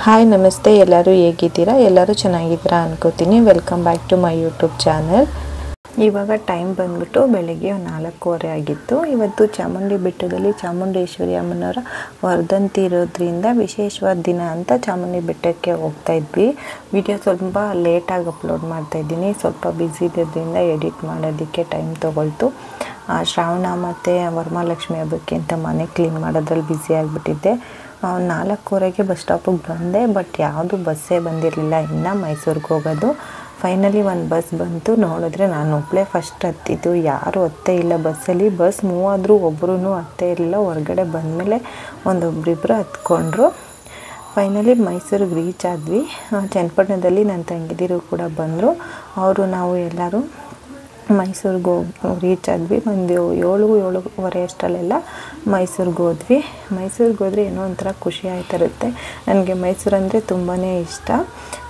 Hi ನಮಸ್ತೆ ಎಲ್ಲರೂ ಹೇಗಿದ್ದೀರಾ ಎಲ್ಲರೂ ಚೆನ್ನಾಗಿದ್ದೀರಾ ಅನ್ಕೋತೀನಿ welcome back to my YouTube channel ಇವಾಗ ಟೈಮ್ ಬಂದ್ಬಿಟ್ಟು ಬೆಳಗ್ಗೆ 4:15 ಆಗಿತ್ತು ಇವತ್ತು ಚಾಮುಂಡಿ ಬೆಟ್ಟದಲ್ಲಿ ಚಾಮುಂಡೇಶ್ವರಿ ಅಮ್ಮನವರ ವರ್ಧಂತಿ ಇರೋದ್ರಿಂದ ವಿಶೇಷವಾದ ದಿನ ಅಂತ ಚಾಮುಂಡಿ ಬೆಟ್ಟಕ್ಕೆ ಹೋಗ್ತಾ ಇದ್ವಿ ವಿಡಿಯೋ ಸ್ವಲ್ಪ ಲೇಟ್ ಆಗಿ ಅಪ್ಲೋಡ್ ಮಾಡ್ತಾ ಇದ್ದೀನಿ ಸ್ವಲ್ಪ ಬಿಸಿ ಇರೋದ್ರಿಂದ ಎಡಿಟ್ ಮಾಡೋದಕ್ಕೆ ಟೈಮ್ ತಗೊಳ್ತು ಶ್ರಾವಣ ಮತ್ತು ವರಮಹಾಲಕ್ಷ್ಮಿ ಹಬ್ಬಕ್ಕೆ ಅಂತ ಮನೆ ಕ್ಲೀನ್ ಮಾಡೋದ್ರಲ್ಲಿ ಬ್ಯುಸಿ ಆಗಿಬಿಟ್ಟಿದ್ದೆ 4:15ಗೆ ಬಸ್ ಸ್ಟಾಪಿಗೆ ಬಂದೆ ಬಟ್ ಯಾವುದು ಬಸ್ಸೇ ಬಂದಿರಲಿಲ್ಲ ಇನ್ನು ಮೈಸೂರಿಗೆ ಹೋಗೋದು ಫೈನಲಿ ಒಂದು ಬಸ್ ಬಂತು ನೋಡಿದ್ರೆ ನಾನು ಒಬ್ಬಳೇ ಫಸ್ಟ್ ಹತ್ತಿದ್ದು ಯಾರು ಹತ್ತೇ ಇಲ್ಲ ಬಸ್ಸಲ್ಲಿ ಬಸ್ ಮೂವ್ ಆದರೂ ಒಬ್ಬರೂ ಹತ್ತೇ ಇರಲಿಲ್ಲ ಹೊರಗಡೆ ಬಂದಮೇಲೆ ಒಬ್ಬರಿಬ್ಬರು ಹತ್ಕೊಂಡ್ರು ಫೈನಲಿ ಮೈಸೂರಿಗೆ ರೀಚ್ ಆದ್ವಿ ಚನ್ನಪಟ್ಟಣದಲ್ಲಿ ನನ್ನ ತಂಗಿದಿರು ಕೂಡ ಬಂದರು ಅವರು ನಾವು ಎಲ್ಲರೂ ಮೈಸೂರಿಗೆ ರೀಚ್ ಆದ್ವಿ ಒಂದು 7:30 ಅಷ್ಟರಲ್ಲೆಲ್ಲ ಮೈಸೂರಿಗೆ ಹೋದ್ವಿ ಮೈಸೂರಿಗೆ ಹೋದರೆ ಏನೋ ಒಂಥರ ಖುಷಿ ಆಯ್ತಿರುತ್ತೆ ನನಗೆ ಮೈಸೂರು ಅಂದರೆ ತುಂಬಾ ಇಷ್ಟ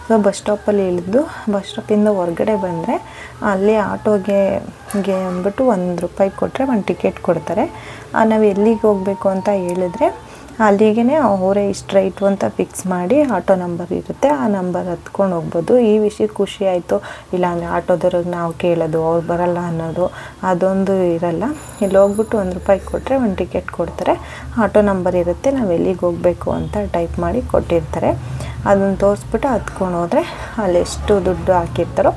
ಸೊ ಬಸ್ ಸ್ಟಾಪಲ್ಲಿ ಇಳಿದು ಬಸ್ ಸ್ಟಾಪಿಂದ ಹೊರಗಡೆ ಬಂದರೆ ಅಲ್ಲಿ ಆಟೋಗೆ ಅಂದ್ಬಿಟ್ಟು ₹1 ಕೊಟ್ಟರೆ ಒಂದು ಟಿಕೆಟ್ ಕೊಡ್ತಾರೆ ನಾವು ಎಲ್ಲಿಗೆ ಹೋಗಬೇಕು ಅಂತ ಹೇಳಿದ್ರೆ ಅಲ್ಲಿಗೆ ಅವರೇ ಇಷ್ಟು ರೈಟು ಅಂತ ಫಿಕ್ಸ್ ಮಾಡಿ ಆಟೋ ನಂಬರ್ ಇರುತ್ತೆ ಆ ನಂಬರ್ ಹತ್ಕೊಂಡು ಹೋಗ್ಬೋದು ಈ ವಿಷಯ ಖುಷಿ ಆಯಿತು ಇಲ್ಲಾಂದರೆ ಆಟೋದವ್ರಿಗೆ ನಾವು ಕೇಳೋದು ಅವ್ರು ಬರಲ್ಲ ಅನ್ನೋದು ಅದೊಂದು ಇರಲ್ಲ ಇಲ್ಲಿ ಹೋಗ್ಬಿಟ್ಟು ₹1 ಕೊಟ್ಟರೆ ಒಂದು ಟಿಕೆಟ್ ಕೊಡ್ತಾರೆ ಆಟೋ ನಂಬರ್ ಇರುತ್ತೆ ನಾವು ಎಲ್ಲಿಗೆ ಹೋಗಬೇಕು ಅಂತ ಟೈಪ್ ಮಾಡಿ ಕೊಟ್ಟಿರ್ತಾರೆ ಅದನ್ನು ತೋರಿಸ್ಬಿಟ್ಟು ಹತ್ಕೊಂಡು ಹೋದರೆ ಅಲ್ಲಿ ಎಷ್ಟು ದುಡ್ಡು ಹಾಕಿರ್ತಾರೋ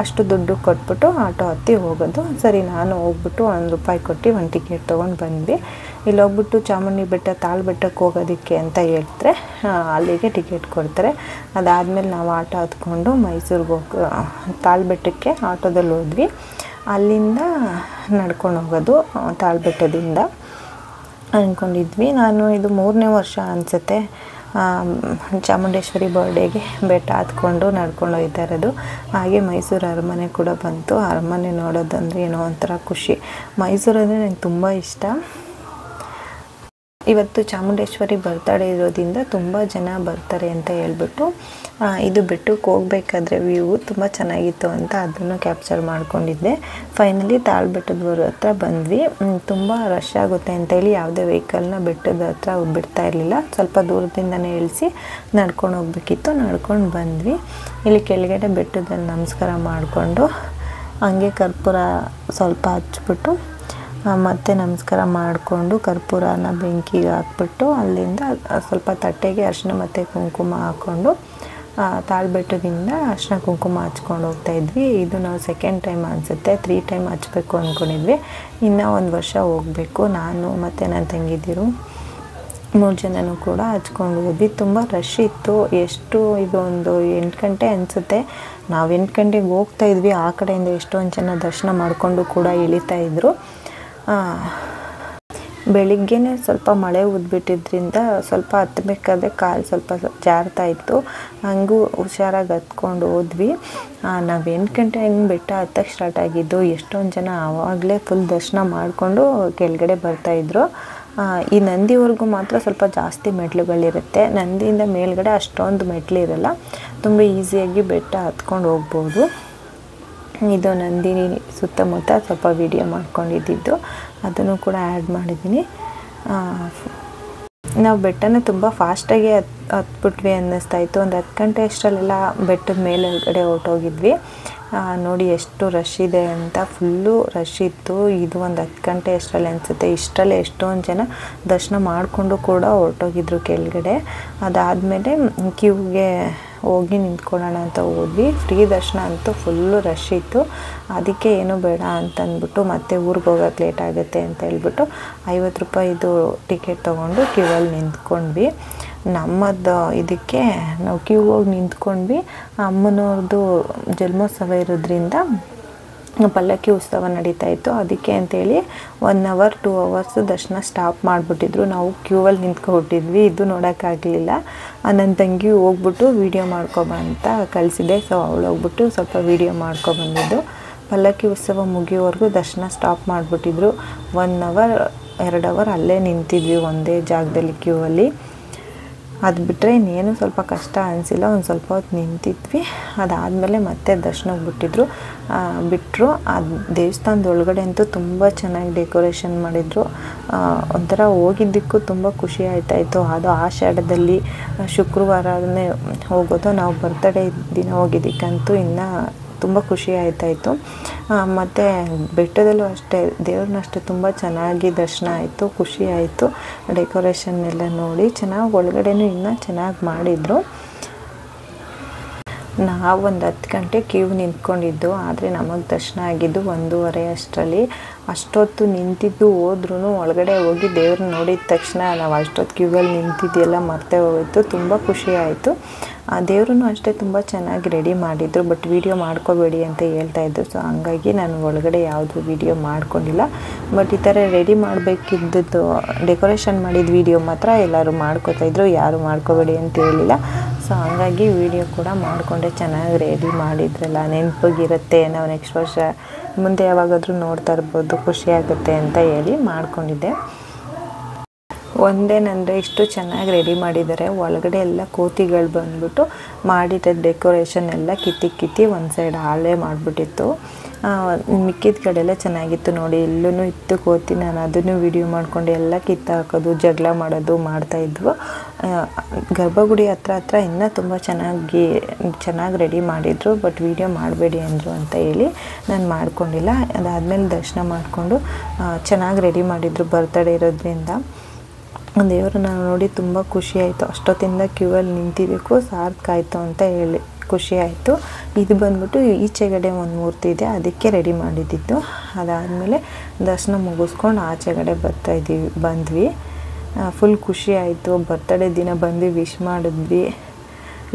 ಅಷ್ಟು ದುಡ್ಡು ಕೊಟ್ಬಿಟ್ಟು ಆಟೋ ಹತ್ತಿ ಹೋಗೋದು ಸರಿ ನಾನು ಹೋಗ್ಬಿಟ್ಟು ₹1 ಕೊಟ್ಟು ಒಂದು ಟಿಕೆಟ್ ತೊಗೊಂಡು ಬಂದ್ವಿ ಇಲ್ಲಿ ಹೋಗ್ಬಿಟ್ಟು ಚಾಮುಂಡಿ ಬೆಟ್ಟ ತಾಳ್ಬೆಟ್ಟಕ್ಕೆ ಹೋಗೋದಕ್ಕೆ ಅಂತ ಹೇಳ್ತಾರೆ ಅಲ್ಲಿಗೆ ಟಿಕೆಟ್ ಕೊಡ್ತಾರೆ ಅದಾದಮೇಲೆ ನಾವು ಆಟೋ ಹತ್ಕೊಂಡು ಮೈಸೂರಿಗೆ ತಾಳ್ಬೆಟ್ಟಕ್ಕೆ ಆಟೋದಲ್ಲಿ ಹೋದ್ವಿ ಅಲ್ಲಿಂದ ನಡ್ಕೊಂಡು ಹೋಗೋದು ತಾಳ್ಬೆಟ್ಟದಿಂದ ಅಂದ್ಕೊಂಡಿದ್ವಿ ನಾನು ಇದು 3ನೇ ವರ್ಷ ಅನಿಸುತ್ತೆ ಚಾಮುಂಡೇಶ್ವರಿ ಬರ್ಡೇಗೆ ಬೆಟ್ಟ ಹತ್ಕೊಂಡು ನಡ್ಕೊಂಡು ಹೋಗ್ತಾ ಇರೋದು ಹಾಗೆ ಮೈಸೂರು ಅರಮನೆ ಕೂಡ ಬಂತು ಅರಮನೆ ನೋಡೋದಂದರೆ ಏನೋ ಒಂಥರ ಖುಷಿ ಮೈಸೂರು ಅಂದರೆ ನನಗೆ ತುಂಬ ಇಷ್ಟ ಇವತ್ತು ಚಾಮುಂಡೇಶ್ವರಿ ಬರ್ತ್ಡೇ ಇರೋದ್ರಿಂದ ತುಂಬ ಜನ ಬರ್ತಾರೆ ಅಂತ ಹೇಳ್ಬಿಟ್ಟು ಇದು ಬೆಟ್ಟಕ್ಕೆ ಹೋಗ್ಬೇಕಾದ್ರೆ ವ್ಯೂ ತುಂಬ ಚೆನ್ನಾಗಿತ್ತು ಅಂತ ಅದನ್ನು ಕ್ಯಾಪ್ಚರ್ ಮಾಡ್ಕೊಂಡಿದ್ದೆ ಫೈನಲಿ ತಾಳ್ಬೆಟ್ಟದ ಹತ್ರ ಬಂದ್ವಿ ತುಂಬ ರಶ್ ಆಗುತ್ತೆ ಅಂತೇಳಿ ಯಾವುದೇ ವೆಹಿಕಲ್ನ ಬೆಟ್ಟದ ಹತ್ರ ಬಿಡ್ತಾ ಇರಲಿಲ್ಲ ಸ್ವಲ್ಪ ದೂರದಿಂದನೇ ಇಳಿಸಿ ನಡ್ಕೊಂಡು ಹೋಗ್ಬೇಕಿತ್ತು ನಡ್ಕೊಂಡು ಬಂದ್ವಿ ಇಲ್ಲಿ ಕೆಳಗಡೆ ಬೆಟ್ಟದಲ್ಲಿ ನಮಸ್ಕಾರ ಮಾಡಿಕೊಂಡು ಹಂಗೆ ಕರ್ಪೂರ ಸ್ವಲ್ಪ ಹಚ್ಬಿಟ್ಟು ಮತ್ತು ನಮಸ್ಕಾರ ಮಾಡಿಕೊಂಡು ಕರ್ಪೂರನ ಬೆಂಕಿಗೆ ಹಾಕ್ಬಿಟ್ಟು ಅಲ್ಲಿಂದ ಸ್ವಲ್ಪ ತಟ್ಟೆಗೆ ಅರಿಶಿನ ಮತ್ತು ಕುಂಕುಮ ಹಾಕ್ಕೊಂಡು ತಾಳ್ಬೆಟ್ಟದಿಂದ ಅರಿಶಿನ ಕುಂಕುಮ ಹಚ್ಕೊಂಡು ಹೋಗ್ತಾಯಿದ್ವಿ ಇದು ನಾವು ಸೆಕೆಂಡ್ ಟೈಮ್ ಅನಿಸುತ್ತೆ 3 ಟೈಮ್ ಹಚ್ಬೇಕು ಅಂದ್ಕೊಂಡಿದ್ವಿ ಇನ್ನೂ ಒಂದು ವರ್ಷ ಹೋಗಬೇಕು ನಾನು ಮತ್ತು ನನ್ನ ತಂಗಿದಿರು 3 ಜನನೂ ಕೂಡ ಹಚ್ಕೊಂಡು ಹೋದ್ವಿ ತುಂಬ ರಶ್ ಇತ್ತು ಎಷ್ಟು ಇದು ಒಂದು 8 ಗಂಟೆ ಅನಿಸುತ್ತೆ ನಾವು 8 ಗಂಟೆಗೆ ಹೋಗ್ತಾಯಿದ್ವಿ ಆ ಕಡೆಯಿಂದ ಎಷ್ಟೊಂದು ಜನ ದರ್ಶನ ಮಾಡಿಕೊಂಡು ಕೂಡ ಇಳಿತಾಯಿದ್ರು ಬೆಳಿಗ್ಗೆನೇ ಸ್ವಲ್ಪ ಮಳೆ ಉದ್ಬಿಟ್ಟಿದ್ರಿಂದ ಸ್ವಲ್ಪ ಹತ್ತಬೇಕಾದ್ರೆ ಕಾಲು ಸ್ವಲ್ಪ ಜಾರ್ತಾ ಇತ್ತು ಹಂಗೂ ಹುಷಾರಾಗಿ ಹತ್ಕೊಂಡು ಹೋದ್ವಿ ನಾವು 8 ಗಂಟೆ ಹಂಗೆ ಬೆಟ್ಟ ಹತ್ತಕ್ಕೆ ಸ್ಟಾರ್ಟ್ ಆಗಿದ್ದು ಎಷ್ಟೊಂದು ಜನ ಆವಾಗಲೇ ಫುಲ್ ದರ್ಶನ ಮಾಡಿಕೊಂಡು ಕೆಳಗಡೆ ಬರ್ತಾಯಿದ್ರು ಈ ನಂದಿವರೆಗೂ ಮಾತ್ರ ಸ್ವಲ್ಪ ಜಾಸ್ತಿ ಮೆಟ್ಲುಗಳಿರುತ್ತೆ ನಂದಿಯಿಂದ ಮೇಲ್ಗಡೆ ಅಷ್ಟೊಂದು ಮೆಟ್ಲು ಇರಲ್ಲ ತುಂಬ ಈಸಿಯಾಗಿ ಬೆಟ್ಟ ಹತ್ಕೊಂಡು ಹೋಗ್ಬೋದು ಇದು ನಂದಿನಿ ಸುತ್ತಮುತ್ತ ಸ್ವಲ್ಪ ವಿಡಿಯೋ ಮಾಡ್ಕೊಂಡಿದ್ದು ಅದನ್ನು ಕೂಡ ಆ್ಯಡ್ ಮಾಡಿದ್ದೀನಿ ನಾವು ಬೆಟ್ಟನ ತುಂಬ ಫಾಸ್ಟಾಗಿ ಹತ್ಬಿಟ್ವಿ ಅನ್ನಿಸ್ತಾಯಿತ್ತು ಒಂದು 10 ಗಂಟೆ ಅಷ್ಟರಲ್ಲೆಲ್ಲ ಬೆಟ್ಟದ ಮೇಲ್ಗಡೆ ಹೊರಟೋಗಿದ್ವಿ ನೋಡಿ ಎಷ್ಟು ರಶ್ ಇದೆ ಅಂತ ಫುಲ್ಲು ರಶ್ ಇತ್ತು ಇದು ಒಂದು 10 ಗಂಟೆ ಅಷ್ಟರಲ್ಲಿ ಅನಿಸುತ್ತೆ ಇಷ್ಟರಲ್ಲೇ ಎಷ್ಟೊಂದು ಜನ ದರ್ಶನ ಮಾಡಿಕೊಂಡು ಕೂಡ ಹೊರಟೋಗಿದ್ರು ಕೆಳಗಡೆ ಅದಾದಮೇಲೆ ಕ್ಯೂಗೆ ಹೋಗಿ ನಿಂತ್ಕೊಳ್ಳೋಣ ಅಂತ ಹೋದ್ವಿ ಫ್ರೀ ದರ್ಶನ ಅಂತೂ ಫುಲ್ಲು ರಶ್ ಇತ್ತು ಅದಕ್ಕೆ ಏನೂ ಬೇಡ ಅಂತಂದ್ಬಿಟ್ಟು ಮತ್ತೆ ಊರಿಗೆ ಹೋಗೋಕ್ಕೆ ಲೇಟ್ ಆಗುತ್ತೆ ಅಂತ ಹೇಳ್ಬಿಟ್ಟು ₹50 ಟಿಕೆಟ್ ತೊಗೊಂಡು ಕ್ಯೂವಲ್ಲಿ ನಿಂತ್ಕೊಂಡ್ವಿ ನಮ್ಮದು ಇದಕ್ಕೆ ನಾವು ಕ್ಯೂ ಹೋಗಿ ನಿಂತ್ಕೊಂಡ್ವಿ ಅಮ್ಮನವ್ರದ್ದು ಜನ್ಮೋತ್ಸವ ಇರೋದ್ರಿಂದ ಪಲ್ಲಕ್ಕಿ ಉತ್ಸವ ನಡೀತಾ ಇತ್ತು ಅದಕ್ಕೆ ಅಂತೇಳಿ 1 ಅವರ್ 2 ಅವರ್ಸ್ ದರ್ಶನ ಸ್ಟಾಪ್ ಮಾಡಿಬಿಟ್ಟಿದ್ರು ನಾವು ಕ್ಯೂವಲ್ಲಿ ನಿಂತ್ಕೊಬಿಟ್ಟಿದ್ವಿ ಇದು ನೋಡೋಕ್ಕಾಗಲಿಲ್ಲ ನನ್ನ ತಂಗಿ ಹೋಗ್ಬಿಟ್ಟು ವೀಡಿಯೋ ಮಾಡ್ಕೊಬ ಅಂತ ಕಳಿಸಿದೆ ಸೊ ಅವಳು ಹೋಗ್ಬಿಟ್ಟು ಸ್ವಲ್ಪ ವೀಡಿಯೋ ಮಾಡ್ಕೊಬಂದಿದ್ದು ಪಲ್ಲಕ್ಕಿ ಉತ್ಸವ ಮುಗಿಯೋವರೆಗೂ ದರ್ಶನ ಸ್ಟಾಪ್ ಮಾಡಿಬಿಟ್ಟಿದ್ರು 1 ಅವರ್ 2 ಅವರ್ ಅಲ್ಲೇ ನಿಂತಿದ್ವಿ ಒಂದೇ ಜಾಗದಲ್ಲಿ ಕ್ಯೂವಲ್ಲಿ ಅದು ಬಿಟ್ಟರೆ ಇನ್ನೇನು ಸ್ವಲ್ಪ ಕಷ್ಟ ಅನಿಸಿಲ್ಲ. ಒಂದು ಸ್ವಲ್ಪ ಹೊತ್ತು ನಿಂತಿದ್ವಿ. ಅದಾದಮೇಲೆ ಮತ್ತೆ ದರ್ಶನಕ್ಕೆ ಬಿಟ್ಟರು. ಆ ದೇವಸ್ಥಾನದ ಒಳಗಡೆ ಅಂತೂ ತುಂಬ ಚೆನ್ನಾಗಿ ಡೆಕೋರೇಷನ್ ಮಾಡಿದರು. ಒಂಥರ ಹೋಗಿದ್ದಕ್ಕೂ ತುಂಬ ಖುಷಿ ಆಯ್ತಾಯಿತ್ತು. ಅದು ಆಷಾಢದಲ್ಲಿ ಶುಕ್ರವಾರನೇ ಹೋಗೋದು. ನಾವು ಬರ್ತಡೇ ದಿನ ಹೋಗಿದ್ದಕ್ಕಂತೂ ಇನ್ನೂ ತುಂಬ ಖುಷಿ ಆಯ್ತಾಯಿತ್ತು. ಮತ್ತು ಬೆಟ್ಟದಲ್ಲೂ ಅಷ್ಟೇ ದೇವ್ರನ್ನಷ್ಟೇ ತುಂಬ ಚೆನ್ನಾಗಿ ದರ್ಶನ ಆಯಿತು, ಖುಷಿ ಆಯಿತು. ಡೆಕೋರೇಷನ್ ಎಲ್ಲ ನೋಡಿ ಚೆನ್ನಾಗಿ ಒಳಗಡೆನೂ ಇನ್ನೂ ಚೆನ್ನಾಗಿ ಮಾಡಿದರು. ನಾವು ಒಂದು 10 ಗಂಟೆ ಕ್ಯೂ ನಿಂತ್ಕೊಂಡಿದ್ದು, ಆದರೆ ನಮಗೆ ದರ್ಶನ ಆಗಿದ್ದು 1:30 ಅಷ್ಟರಲ್ಲಿ. ಅಷ್ಟೊತ್ತು ನಿಂತಿದ್ದು ಹೋದ್ರೂ ಒಳಗಡೆ ಹೋಗಿ ದೇವ್ರನ್ನ ನೋಡಿದ ತಕ್ಷಣ ನಾವು ಅಷ್ಟೊತ್ತು ಕ್ಯೂವಲ್ಲಿ ನಿಂತಿದ್ದೆಲ್ಲ ಮರ್ತೇ ಹೋಯಿತು. ತುಂಬ ಖುಷಿ ಆಯಿತು. ಆ ದೇವ್ರನ್ನೂ ಅಷ್ಟೇ ತುಂಬ ಚೆನ್ನಾಗಿ ರೆಡಿ ಮಾಡಿದರು. ಬಟ್ ವೀಡಿಯೋ ಮಾಡ್ಕೋಬೇಡಿ ಅಂತ ಹೇಳ್ತಾಯಿದ್ರು. ಸೊ ಹಂಗಾಗಿ ನಾನು ಒಳಗಡೆ ಯಾವುದೂ ವೀಡಿಯೋ ಮಾಡ್ಕೊಂಡಿಲ್ಲ. ಬಟ್ ಈ ಥರ ರೆಡಿ ಮಾಡಬೇಕಿದ್ದದ್ದು ಡೆಕೋರೇಷನ್ ಮಾಡಿದ ವೀಡಿಯೋ ಮಾತ್ರ ಎಲ್ಲರೂ ಮಾಡ್ಕೋತಾಯಿದ್ರು, ಯಾರು ಮಾಡ್ಕೋಬೇಡಿ ಅಂತ ಹೇಳಿಲ್ಲ. ಸೊ ಹಂಗಾಗಿ ವೀಡಿಯೋ ಕೂಡ ಮಾಡಿಕೊಂಡೆ. ಚೆನ್ನಾಗಿ ರೆಡಿ ಮಾಡಿದ್ರಲ್ಲ, ನೆನಪಿಗಿರುತ್ತೆ, ನಾವು ನೆಕ್ಸ್ಟ್ ವರ್ಷ ಮುಂದೆ ಯಾವಾಗಾದರೂ ನೋಡ್ತಾ ಇರ್ಬೋದು, ಖುಷಿಯಾಗುತ್ತೆ ಅಂತ ಹೇಳಿ ಮಾಡ್ಕೊಂಡಿದ್ದೆ. ಒಂದೇನಂದರೆ ಇಷ್ಟು ಚೆನ್ನಾಗಿ ರೆಡಿ ಮಾಡಿದ್ದಾರೆ. ಒಳಗಡೆ ಎಲ್ಲ ಕೋತಿಗಳು ಬಂದ್ಬಿಟ್ಟು ಮಾಡಿದ ಡೆಕೋರೇಷನ್ ಎಲ್ಲ ಕಿತ್ತಿ ಒಂದು ಸೈಡ್ ಹಾಳೆ ಮಾಡಿಬಿಟ್ಟಿತ್ತು. ಮಿಕ್ಕಿದ ಕಡೆಯೆಲ್ಲ ಚೆನ್ನಾಗಿತ್ತು ನೋಡಿ. ಎಲ್ಲೂ ಇತ್ತು ಕೋತಿ. ನಾನು ಅದನ್ನು ವೀಡಿಯೋ ಮಾಡಿಕೊಂಡು ಎಲ್ಲ ಕಿತ್ತಾಕೋದು, ಜಗಳ ಮಾಡೋದು ಮಾಡ್ತಾಯಿದ್ವು. ಗರ್ಭಗುಡಿ ಹತ್ರ ಇನ್ನೂ ತುಂಬ ಚೆನ್ನಾಗಿ ರೆಡಿ ಮಾಡಿದರು. ಬಟ್ ವೀಡಿಯೋ ಮಾಡಬೇಡಿ ಅಂದರು ಅಂತ ಹೇಳಿ ನಾನು ಮಾಡ್ಕೊಂಡಿಲ್ಲ. ಅದಾದಮೇಲೆ ದರ್ಶನ ಮಾಡಿಕೊಂಡು ಚೆನ್ನಾಗಿ ರೆಡಿ ಮಾಡಿದರು. ಬರ್ತಡೇ ಇರೋದ್ರಿಂದ ದೇವರನ್ನ ನೋಡಿ ತುಂಬ ಖುಷಿ ಆಯಿತು. ಅಷ್ಟೊತ್ತಿಂದ ಕ್ಯೂವಲ್ಲಿ ನಿಂತಿದ್ದಕ್ಕೂ ಸಾರ್ಥಕಾಯಿತು ಅಂತ ಹೇಳಿ ಖುಷಿ ಆಯಿತು. ಇದು ಬಂದ್ಬಿಟ್ಟು ಈಚೆಗಡೆ ಒಂದು ಮೂರ್ತಿ ಇದೆ, ಅದಕ್ಕೆ ರೆಡಿ ಮಾಡಿದ್ದಿತ್ತು. ಅದಾದಮೇಲೆ ದರ್ಶನ ಮುಗಿಸ್ಕೊಂಡು ಆಚೆಗಡೆ ಬಂದ್ವಿ. ಫುಲ್ ಖುಷಿ ಆಯಿತು. ಬರ್ತಡೇ ದಿನ ಬಂದು ವಿಶ್ ಮಾಡಿದ್ವಿ.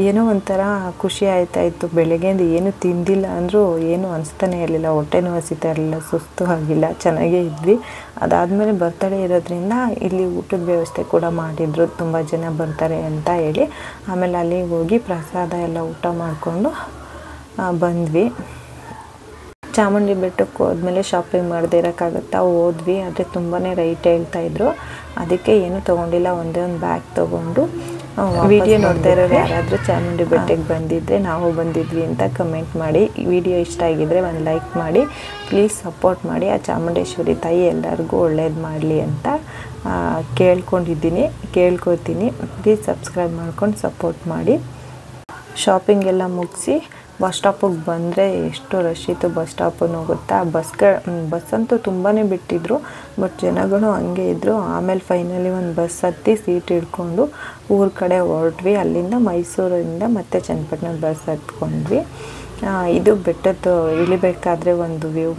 ಏನೋ ಒಂಥರ ಖುಷಿ ಆಯ್ತಾಯಿತ್ತು. ಬೆಳಗ್ಗೆಯಿಂದ ಏನು ತಿಂದಿಲ್ಲ ಅಂದರೂ ಏನೂ ಅನಿಸ್ತಾನೆ ಇರಲಿಲ್ಲ, ಹೊಟ್ಟೆನೂ ಹಸಿತಾ ಇರಲಿಲ್ಲ, ಸುಸ್ತು ಆಗಿಲ್ಲ, ಚೆನ್ನಾಗೇ ಇದ್ವಿ. ಅದಾದಮೇಲೆ ಬರ್ತಡೇ ಇರೋದ್ರಿಂದ ಇಲ್ಲಿ ಊಟದ ವ್ಯವಸ್ಥೆ ಕೂಡ ಮಾಡಿದರು, ತುಂಬ ಜನ ಬರ್ತಾರೆ ಅಂತ ಹೇಳಿ. ಆಮೇಲೆ ಅಲ್ಲಿಗೆ ಹೋಗಿ ಪ್ರಸಾದ ಎಲ್ಲ ಊಟ ಮಾಡಿಕೊಂಡು ಬಂದ್ವಿ. ಚಾಮುಂಡಿ ಬೆಟ್ಟಕ್ಕೆ ಹೋದ್ಮೇಲೆ ಶಾಪಿಂಗ್ ಮಾಡದೇ ಇರೋಕ್ಕಾಗುತ್ತಾ, ಹೋದ್ವಿ. ಆದರೆ ತುಂಬಾ ರೈಟ್ ಹೇಳ್ತಾಯಿದ್ರು. ಅದಕ್ಕೆ ಏನೂ ತೊಗೊಂಡಿಲ್ಲ, ಒಂದೇ ಒಂದು ಬ್ಯಾಗ್ ತೊಗೊಂಡು ವಿಡಿಯೋ ನೋಡ್ತಾ ಇರೋರು ಯಾರಾದರೂ ಚಾಮುಂಡಿ ಬೆಟ್ಟಕ್ಕೆ ಬಂದಿದ್ದರೆ ನಾವು ಬಂದಿದ್ವಿ ಅಂತ ಕಮೆಂಟ್ ಮಾಡಿ. ವಿಡಿಯೋ ಇಷ್ಟ ಆಗಿದ್ದರೆ ಒಂದು ಲೈಕ್ ಮಾಡಿ, ಪ್ಲೀಸ್ ಸಪೋರ್ಟ್ ಮಾಡಿ. ಆ ಚಾಮುಂಡೇಶ್ವರಿ ತಾಯಿ ಎಲ್ಲರಿಗೂ ಒಳ್ಳೇದು ಮಾಡಲಿ ಅಂತ ಕೇಳ್ಕೊತೀನಿ. ಪ್ಲೀಸ್ ಸಬ್ಸ್ಕ್ರೈಬ್ ಮಾಡ್ಕೊಂಡು ಸಪೋರ್ಟ್ ಮಾಡಿ. ಶಾಪಿಂಗ್ ಎಲ್ಲ ಮುಗಿಸಿ ಬಸ್ ಸ್ಟಾಪಿಗೆ ಬಂದರೆ ಎಷ್ಟು ರಶ್ ಇತ್ತು. ಬಸ್ ಸ್ಟಾಪನ್ನು ಗೊತ್ತಾ, ಬಸ್ಸಂತೂ ತುಂಬಾ ಬಿಟ್ಟಿದ್ರು. ಬಟ್ ಜನಗಳು ಹಂಗೆ ಇದ್ದರು. ಆಮೇಲೆ ಫೈನಲಿ ಒಂದು ಬಸ್ ಹತ್ತಿ ಸೀಟ್ ಹಿಡ್ಕೊಂಡು ಊರ ಕಡೆ ಹೊರಟ್ವಿ. ಅಲ್ಲಿಂದ ಮೈಸೂರಿಂದ ಮತ್ತೆ ಚನ್ನಪಟ್ಟಣದ ಬಸ್ ಹತ್ಕೊಂಡ್ವಿ. ಇದು ಬೆಟ್ಟದ್ದು ಇಳಿಬೇಕಾದ್ರೆ ಒಂದು ವ್ಯೂ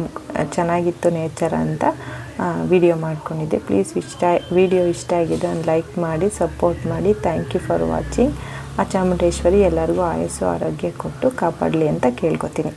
ಚೆನ್ನಾಗಿತ್ತು, ನೇಚರ್ ಅಂತ ವಿಡಿಯೋ ಮಾಡ್ಕೊಂಡಿದ್ದೆ. ಪ್ಲೀಸ್ ವಿಡಿಯೋ ಇಷ್ಟ ಆಗಿದೆ ಒಂದು ಲೈಕ್ ಮಾಡಿ, ಸಪೋರ್ಟ್ ಮಾಡಿ. Thank you for watching. ಆ ಚಾಮುಂಡೇಶ್ವರಿ ಎಲ್ಲರಿಗೂ ಆಯಸ್ಸು ಆರೋಗ್ಯ ಕೊಟ್ಟು ಕಾಪಾಡಲಿ ಅಂತ ಕೇಳ್ಕೊತೀನಿ.